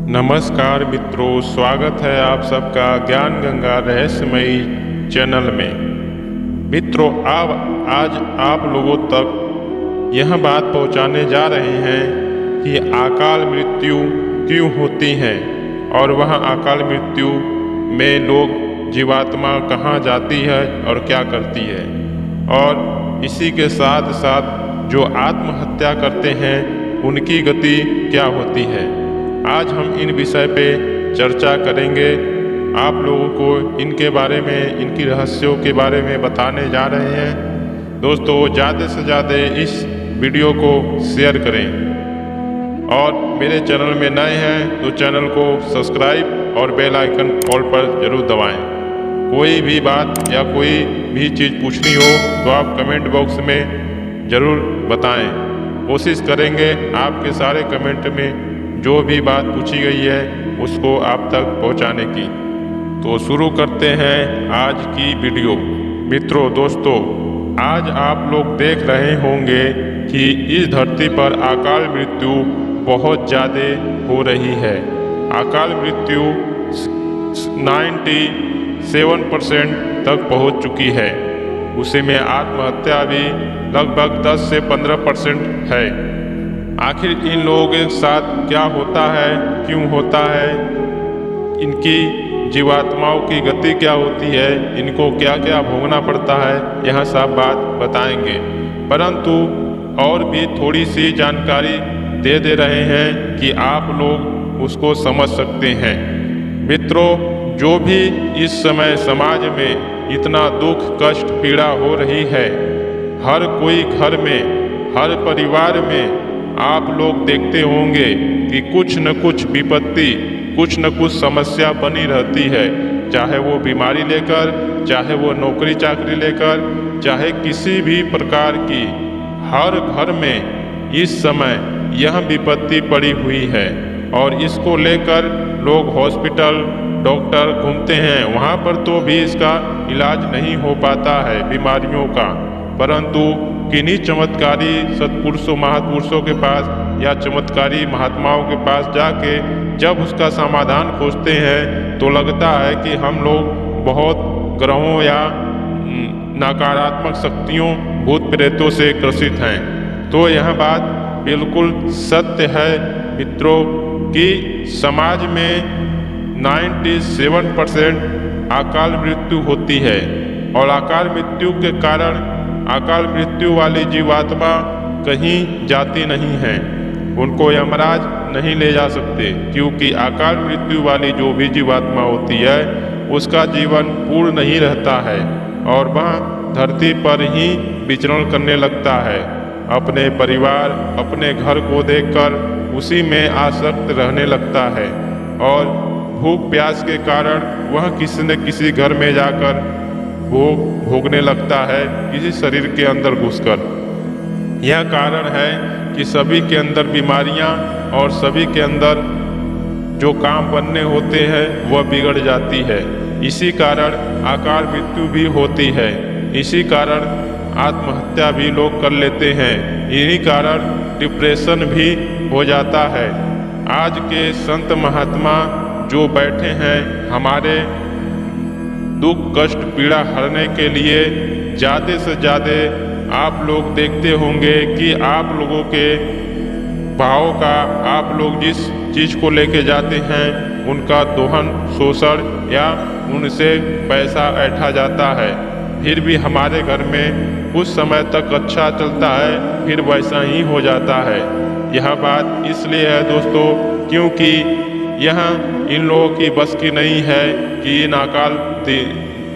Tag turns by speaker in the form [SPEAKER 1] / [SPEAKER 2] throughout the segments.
[SPEAKER 1] नमस्कार मित्रों, स्वागत है आप सबका ज्ञान गंगा रहस्यमयी चैनल में। मित्रों, आज आप लोगों तक यह बात पहुंचाने जा रहे हैं कि अकाल मृत्यु क्यों होती है और वह अकाल मृत्यु में लोग जीवात्मा कहाँ जाती है और क्या करती है, और इसी के साथ साथ जो आत्महत्या करते हैं उनकी गति क्या होती है। आज हम इन विषय पे चर्चा करेंगे। आप लोगों को इनके बारे में, इनकी रहस्यों के बारे में बताने जा रहे हैं। दोस्तों, ज़्यादा से ज़्यादा इस वीडियो को शेयर करें और मेरे चैनल में नए हैं तो चैनल को सब्सक्राइब और बेल आइकन ऑल पर ज़रूर दबाएं। कोई भी बात या कोई भी चीज़ पूछनी हो तो आप कमेंट बॉक्स में ज़रूर बताएं। कोशिश करेंगे आपके सारे कमेंट में जो भी बात पूछी गई है उसको आप तक पहुंचाने की। तो शुरू करते हैं आज की वीडियो। मित्रों, दोस्तों, आज आप लोग देख रहे होंगे कि इस धरती पर अकाल मृत्यु बहुत ज़्यादा हो रही है। अकाल मृत्यु 97% तक पहुंच चुकी है। उसी में आत्महत्या भी लगभग 10 से 15% है। आखिर इन लोगों के साथ क्या होता है, क्यों होता है, इनकी जीवात्माओं की गति क्या होती है, इनको क्या क्या भोगना पड़ता है, यह सब बात बताएंगे। परंतु और भी थोड़ी सी जानकारी दे रहे हैं कि आप लोग उसको समझ सकते हैं। मित्रों, जो भी इस समय समाज में इतना दुख, कष्ट, पीड़ा हो रही है, हर कोई घर में, हर परिवार में आप लोग देखते होंगे कि कुछ न कुछ विपत्ति, कुछ न कुछ समस्या बनी रहती है। चाहे वो बीमारी लेकर, चाहे वो नौकरी चाकरी लेकर, चाहे किसी भी प्रकार की, हर घर में इस समय यह विपत्ति पड़ी हुई है और इसको लेकर लोग हॉस्पिटल, डॉक्टर घूमते हैं। वहाँ पर तो भी इसका इलाज नहीं हो पाता है बीमारियों का, परंतु किन्हीं चमत्कारी सत्पुरुषों, महापुरुषों के पास या चमत्कारी महात्माओं के पास जाके जब उसका समाधान खोजते हैं तो लगता है कि हम लोग बहुत ग्रहों या नकारात्मक शक्तियों, भूत प्रेतों से ग्रसित हैं। तो यह बात बिल्कुल सत्य है मित्रों कि समाज में 97% अकाल मृत्यु होती है और अकाल मृत्यु के कारण अकाल मृत्यु वाली जीवात्मा कहीं जाती नहीं है। उनको यमराज नहीं ले जा सकते, क्योंकि अकाल मृत्यु वाली जो भी जीवात्मा होती है उसका जीवन पूर्ण नहीं रहता है और वह धरती पर ही विचरण करने लगता है। अपने परिवार, अपने घर को देखकर उसी में आसक्त रहने लगता है और भूख प्यास के कारण वह किसी न किसी घर में जाकर वो भोगने लगता है, किसी शरीर के अंदर घुसकर। यह कारण है कि सभी के अंदर बीमारियां और सभी के अंदर जो काम बनने होते हैं वह बिगड़ जाती है। इसी कारण अकाल मृत्यु भी होती है। इसी कारण आत्महत्या भी लोग कर लेते हैं। इन्हीं कारण डिप्रेशन भी हो जाता है। आज के संत महात्मा जो बैठे हैं हमारे दुख, कष्ट, पीड़ा हरने के लिए, ज़्यादा से ज़्यादा आप लोग देखते होंगे कि आप लोगों के भाव का, आप लोग जिस चीज़ को लेके जाते हैं उनका दोहन, शोषण या उनसे पैसा ऐंठा जाता है। फिर भी हमारे घर में कुछ समय तक अच्छा चलता है, फिर वैसा ही हो जाता है। यह बात इसलिए है दोस्तों क्योंकि यह इन लोगों की बस की नहीं है कि इन अकाल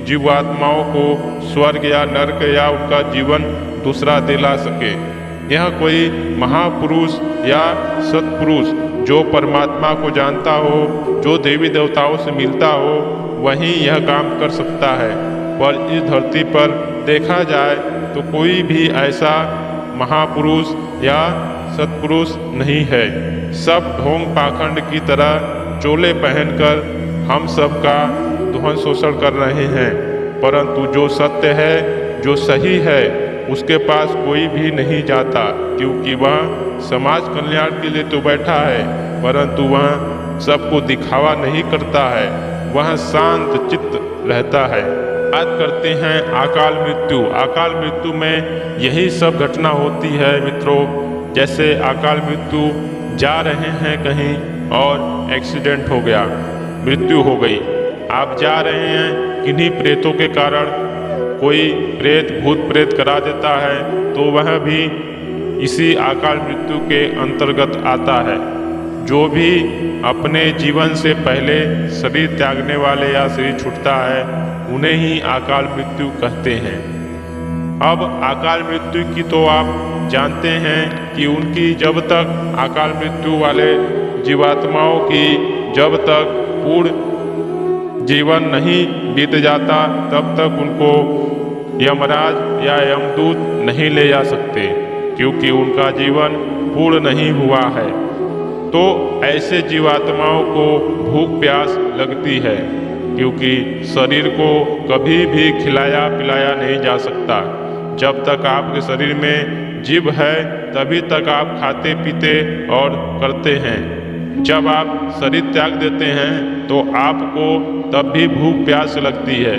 [SPEAKER 1] जीवात्माओं को स्वर्ग या नरक या उनका जीवन दूसरा दिला सके। यह कोई महापुरुष या सत्पुरुष जो परमात्मा को जानता हो, जो देवी देवताओं से मिलता हो, वही यह काम कर सकता है। पर इस धरती पर देखा जाए तो कोई भी ऐसा महापुरुष या सत्पुरुष नहीं है। सब ढोंग पाखंड की तरह चोले पहनकर हम सबका दोहन शोषण कर रहे हैं, परंतु जो सत्य है, जो सही है, उसके पास कोई भी नहीं जाता, क्योंकि वह समाज कल्याण के लिए तो बैठा है, परंतु वह सबको दिखावा नहीं करता है, वह शांत चित्त रहता है। बात करते हैं अकाल मृत्यु। अकाल मृत्यु में यही सब घटना होती है मित्रों। जैसे अकाल मृत्यु, जा रहे हैं कहीं और एक्सीडेंट हो गया, मृत्यु हो गई। आप जा रहे हैं, किन्हीं प्रेतों के कारण कोई प्रेत भूत प्रेत करा देता है, तो वह भी इसी अकाल मृत्यु के अंतर्गत आता है। जो भी अपने जीवन से पहले शरीर त्यागने वाले या शरीर छूटता है, उन्हें ही अकाल मृत्यु कहते हैं। अब अकाल मृत्यु की तो आप जानते हैं कि उनकी जब तक अकाल मृत्यु वाले जीवात्माओं की जब तक पूर्ण जीवन नहीं बीत जाता, तब तक उनको यमराज या यमदूत नहीं ले जा सकते, क्योंकि उनका जीवन पूर्ण नहीं हुआ है। तो ऐसे जीवात्माओं को भूख प्यास लगती है, क्योंकि शरीर को कभी भी खिलाया पिलाया नहीं जा सकता। जब तक आपके शरीर में जीव है, तभी तक आप खाते पीते और करते हैं। जब आप शरीर त्याग देते हैं तो आपको तब भी भूख प्यास लगती है।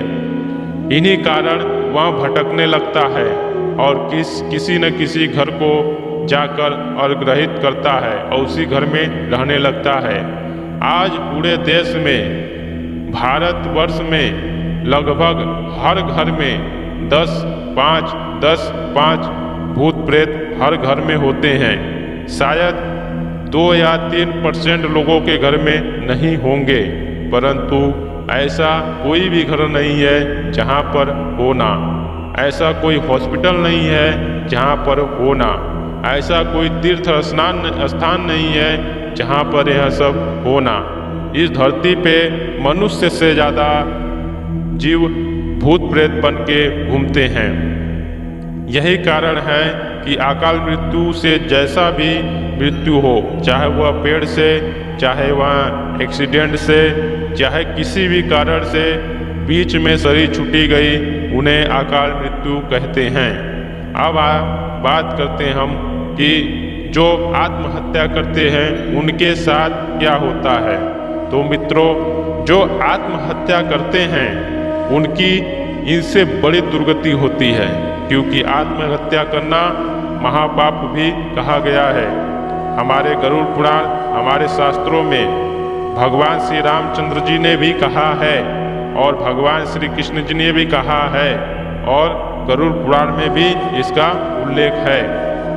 [SPEAKER 1] इन्हीं कारण वह भटकने लगता है और किसी न किसी घर को जाकर अनुग्रहित करता है और उसी घर में रहने लगता है। आज पूरे देश में, भारतवर्ष में लगभग हर घर में 10-5 भूत प्रेत हर घर में होते हैं। शायद 2 या 3% लोगों के घर में नहीं होंगे, परंतु ऐसा कोई भी घर नहीं है जहाँ पर हो ना, ऐसा कोई हॉस्पिटल नहीं है जहाँ पर हो ना, ऐसा कोई तीर्थ स्थान नहीं है जहाँ पर यह सब हो ना। इस धरती पे मनुष्य से ज़्यादा जीव भूत प्रेत बन के घूमते हैं। यही कारण है कि अकाल मृत्यु से जैसा भी मृत्यु हो, चाहे वह पेड़ से, चाहे वह एक्सीडेंट से, चाहे किसी भी कारण से बीच में शरीर छूटी गई, उन्हें अकाल मृत्यु कहते हैं। अब बात करते हैं हम कि जो आत्महत्या करते हैं उनके साथ क्या होता है। तो मित्रों, जो आत्महत्या करते हैं उनकी इनसे बड़ी दुर्गति होती है, क्योंकि आत्महत्या करना महापाप भी कहा गया है। हमारे गरुड़ पुराण, हमारे शास्त्रों में भगवान श्री रामचंद्र जी ने भी कहा है और भगवान श्री कृष्ण जी ने भी कहा है, और गरुड़ पुराण में भी इसका उल्लेख है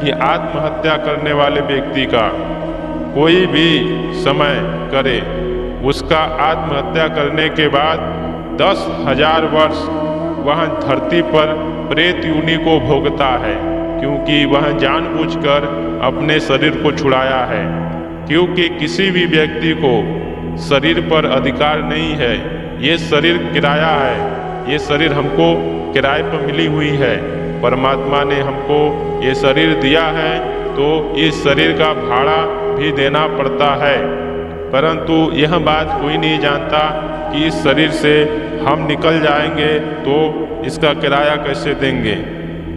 [SPEAKER 1] कि आत्महत्या करने वाले व्यक्ति का कोई भी समय करे, उसका आत्महत्या करने के बाद 10,000 वर्ष वह धरती पर प्रेत योनि को भोगता है, क्योंकि वह जानबूझकर अपने शरीर को छुड़ाया है। क्योंकि किसी भी व्यक्ति को शरीर पर अधिकार नहीं है, ये शरीर किराया है, ये शरीर हमको किराए पर मिली हुई है। परमात्मा ने हमको ये शरीर दिया है, तो इस शरीर का भाड़ा भी देना पड़ता है। परंतु यह बात कोई नहीं जानता कि इस शरीर से हम निकल जाएंगे तो इसका किराया कैसे देंगे।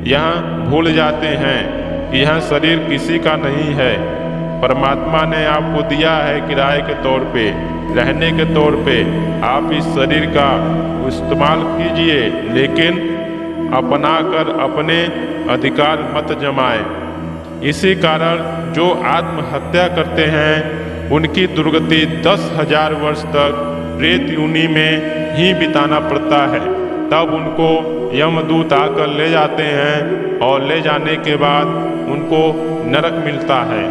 [SPEAKER 1] यहाँ भूल जाते हैं कि यह शरीर किसी का नहीं है, परमात्मा ने आपको दिया है किराए के तौर पे, रहने के तौर पे। आप इस शरीर का इस्तेमाल कीजिए, लेकिन अपना कर अपने अधिकार मत जमाएं। इसी कारण जो आत्महत्या करते हैं उनकी दुर्गति 10,000 वर्ष तक प्रेत योनि में ही बिताना पड़ता है। तब उनको यमदूत आकर ले जाते हैं और ले जाने के बाद उनको नरक मिलता है,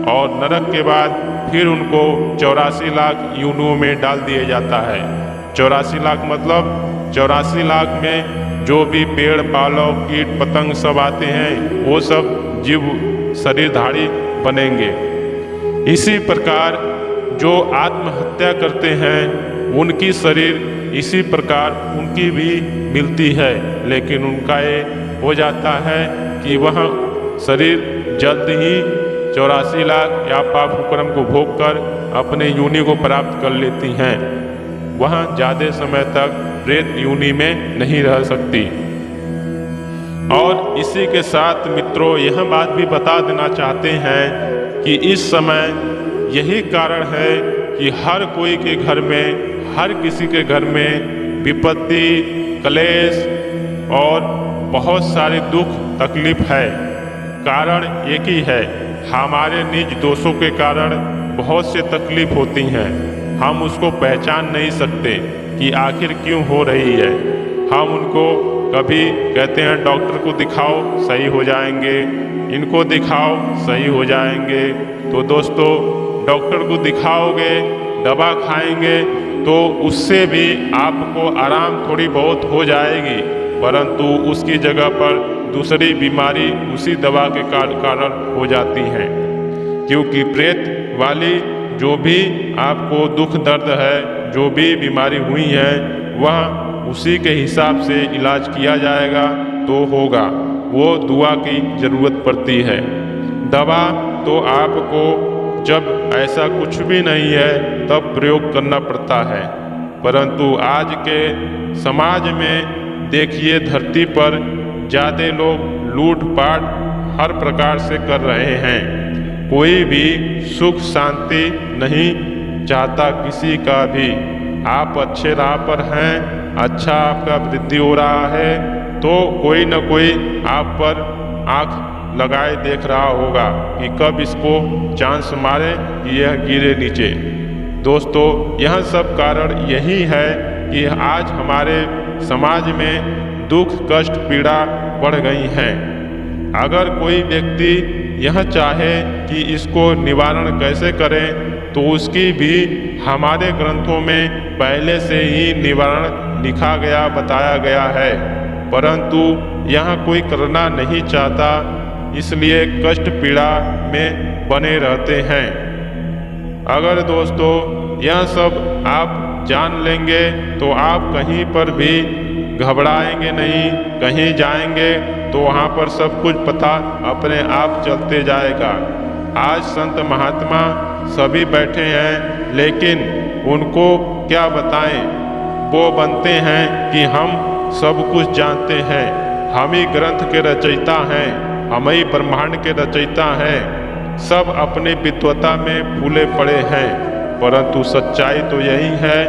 [SPEAKER 1] और नरक के बाद फिर उनको 84 लाख योनियों में डाल दिया जाता है। 84 लाख मतलब 84 लाख में जो भी पेड़ पालव कीट पतंग सब आते हैं, वो सब जीव शरीरधारी बनेंगे। इसी प्रकार जो आत्महत्या करते हैं उनकी शरीर इसी प्रकार उनकी भी मिलती है, लेकिन उनका ये हो जाता है कि वह शरीर जल्द ही 84 लाख या पाप कुकर्म को भोग कर अपने योनि को प्राप्त कर लेती हैं। वह ज़्यादा समय तक प्रेत योनि में नहीं रह सकती। और इसी के साथ मित्रों, यह बात भी बता देना चाहते हैं कि इस समय यही कारण है कि हर कोई के घर में, हर किसी के घर में विपत्ति, क्लेश और बहुत सारे दुख तकलीफ है। कारण एक ही है, हमारे निज दोषों के कारण बहुत से तकलीफ होती हैं। हम उसको पहचान नहीं सकते कि आखिर क्यों हो रही है। हम उनको कभी कहते हैं डॉक्टर को दिखाओ सही हो जाएंगे, इनको दिखाओ सही हो जाएंगे। तो दोस्तों, डॉक्टर को दिखाओगे, दवा खाएंगे तो उससे भी आपको आराम थोड़ी बहुत हो जाएगी, परंतु उसकी जगह पर दूसरी बीमारी उसी दवा के कारण हो जाती है। क्योंकि प्रेत वाली जो भी आपको दुख दर्द है, जो भी बीमारी हुई है, वह उसी के हिसाब से इलाज किया जाएगा तो होगा। वो दुआ की ज़रूरत पड़ती है। दवा तो आपको जब ऐसा कुछ भी नहीं है तब प्रयोग करना पड़ता है। परंतु आज के समाज में देखिए, धरती पर ज़्यादा लोग लूटपाट हर प्रकार से कर रहे हैं। कोई भी सुख शांति नहीं चाहता किसी का भी। आप अच्छे राह पर हैं, अच्छा आपका वृद्धि हो रहा है, तो कोई न कोई आप पर आँख लगाए देख रहा होगा कि कब इसको चांस मारे कि यह गिरे नीचे। दोस्तों, यह सब कारण यही है कि आज हमारे समाज में दुख कष्ट पीड़ा बढ़ गई हैं। अगर कोई व्यक्ति यह चाहे कि इसको निवारण कैसे करें, तो उसकी भी हमारे ग्रंथों में पहले से ही निवारण लिखा गया, बताया गया है। परंतु यह कोई करना नहीं चाहता, इसलिए कष्ट पीड़ा में बने रहते हैं। अगर दोस्तों यह सब आप जान लेंगे तो आप कहीं पर भी घबराएंगे नहीं। कहीं जाएंगे तो वहाँ पर सब कुछ पता अपने आप चलते जाएगा। आज संत महात्मा सभी बैठे हैं, लेकिन उनको क्या बताएं। वो बनते हैं कि हम सब कुछ जानते हैं, हम ही ग्रंथ के रचयिता हैं, हम ही ब्रह्मांड के रचयिता हैं। सब अपनी विद्वता में फूले पड़े हैं, परंतु सच्चाई तो यही है,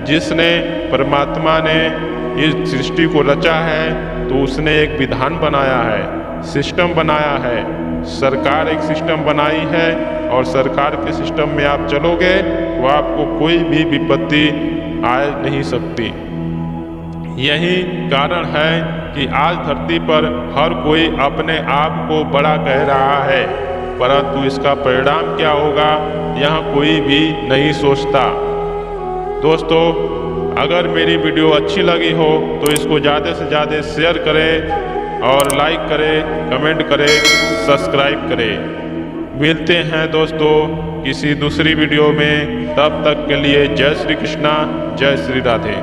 [SPEAKER 1] जिसने परमात्मा ने इस सृष्टि को रचा है तो उसने एक विधान बनाया है, सिस्टम बनाया है। सरकार एक सिस्टम बनाई है और सरकार के सिस्टम में आप चलोगे तो आपको कोई भी विपत्ति आ नहीं सकती। यही कारण है कि आज धरती पर हर कोई अपने आप को बड़ा कह रहा है, परंतु इसका परिणाम क्या होगा यह कोई भी नहीं सोचता। दोस्तों, अगर मेरी वीडियो अच्छी लगी हो तो इसको ज़्यादा से ज़्यादा शेयर करें और लाइक करें, कमेंट करें, सब्सक्राइब करें। मिलते हैं दोस्तों किसी दूसरी वीडियो में, तब तक के लिए जय श्री कृष्णा, जय श्री राधे।